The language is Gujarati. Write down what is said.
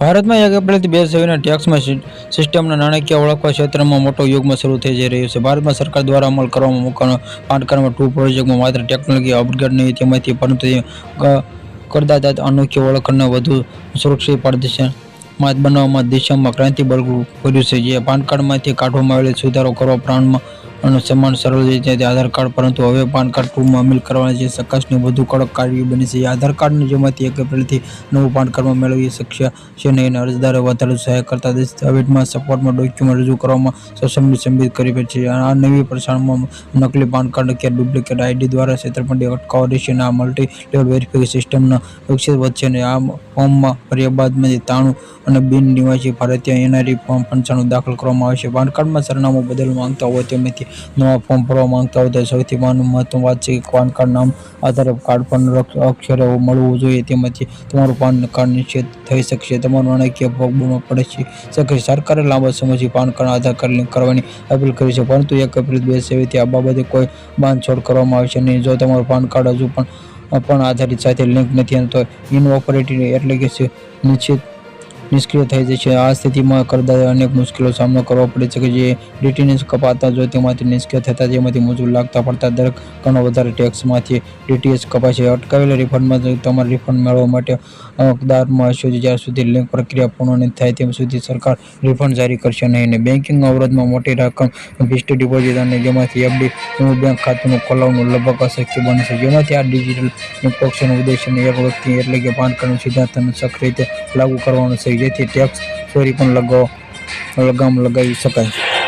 ભારતમાં 1 એપ્રિલથી 2 સેવીના ટેક્સમાં સિસ્ટમના નાણાકીય ઓળખવા ક્ષેત્રમાં મોટો યુગમાં શરૂ થઈ જઈ રહ્યો છે. ભારતમાં સરકાર દ્વારા અમલ કરવામાં મૂકવાનો પાન કાર્ડમાં ટુ પ્રોજેક્ટમાં માત્ર ટેકનોલોજી અપગ્રેડ નહીં તેમાંથી, પરંતુ કરદાતા અનોખી ઓળખને વધુ સુરક્ષિત પારદર્શક બનાવવામાં દિશામાં ક્રાંતિ ભર્યું છે. જે પાન કાર્ડમાંથી કાઢવામાં આવેલ સુધારો કરવા પ્રાણમાં અને સમાન સરળ રીતે આધાર કાર્ડ, પરંતુ હવે પાન કાર્ડ 2માં અમલ કરવાની જે ચકાસણી વધુ કડક કાર્ય બની છે. આધાર કાર્ડને જેમાંથી 1 એપ્રિલથી નવું પાન કાર્ડમાં મેળવી શક્ય છે નહીં, અને અરજદારે વધારે સહાય કરતા દસ્તાવેજમાં સપોર્ટમાં ડોક્યુમેન્ટ રજૂ કરવામાં સક્ષમની સંબંધિત કરી છે. આ નવી પ્રસારણમાં નકલી પાન કાર્ડ કે ડુપ્લિકેટ આઈડી દ્વારા છેતરપિંડી અટકાવવા રહેશે, અને આ મલ્ટી લેવલ વેરિફિકેશન સિસ્ટમના વિકસિત વધશે. અને આ ફોર્મમાં ફરિયાદ બાદમાંથી 93 અને બિન નિવાસી ભારતીય એનઆરઈ ફોર્મ 95 દાખલ કરવામાં આવશે. પાન કાર્ડમાં સરનામું બદલવા માંગતા હોય તેમાંથી નવા ફોર્મ ભરવા માંગતા હોય તો સૌથી મહત્વની વાત છે કે પાન કાર્ડ નામ આધારે કાર્ડ પર અક્ષરે મળવું જોઈએ. તેમાંથી તમારું પાન કાર્ડ નિશ્ચિત થઈ શકશે, તમારું નાણાકીય ભોગ પડે શકે. સરકારે લાંબા સમયથી પાન કાર્ડ આધાર કાર્ડ લિંક કરવાની અપીલ કરી છે, પરંતુ 1 એપ્રિલ 2023થી આ બાબતે કોઈ બાંધછોડ કરવામાં આવશે નહીં. જો તમારું પાન કાર્ડ હજુ પણ આધારિત સાથે લિંક નથી તો ઇનઓપરેટિવ એટલે કે નિષ્ક્રિય થઈ જશે. આ સ્થિતિમાં કરદાતાએ અનેક મુશ્કેલીનો સામનો કરવો પડી શકે છે. ડીટીએસ કપાતા જો તેમાંથી નિષ્ક્રિય થતા તેમાંથી મુજબ લાગતા પડતા દરેક ઘણો વધારે ટેક્સમાંથી ડીટીએસ કપાશે. અટકાવેલા રિફંડમાં તમારે રિફંડ મેળવવા માટે કતારમાં હશો જ્યાં સુધી લિંક પ્રક્રિયા પૂર્ણ નહીં થાય ત્યાં સુધી સરકાર રિફંડ જારી કરશે નહીં. બેન્કિંગ અવરોધમાં મોટી રકમ ફિક્સ્ડ ડિપોઝિટ અને જેમાંથી એફડી બેંક ખાતું ખોલાવવાનું લગભગ અશક્ય બને છે. જેમાંથી આ ડિજિટલ નિષ્પક્ષનો ઉદ્દેશ્ય એક વ્યક્તિ એટલે કે પાન કાર્ડનું સિદ્ધાંત અને સખ્ત રીતે લાગુ કરવાનો છે, જેથી ટેક્સ ચોરી પણ લગામ લગાવી શકાય.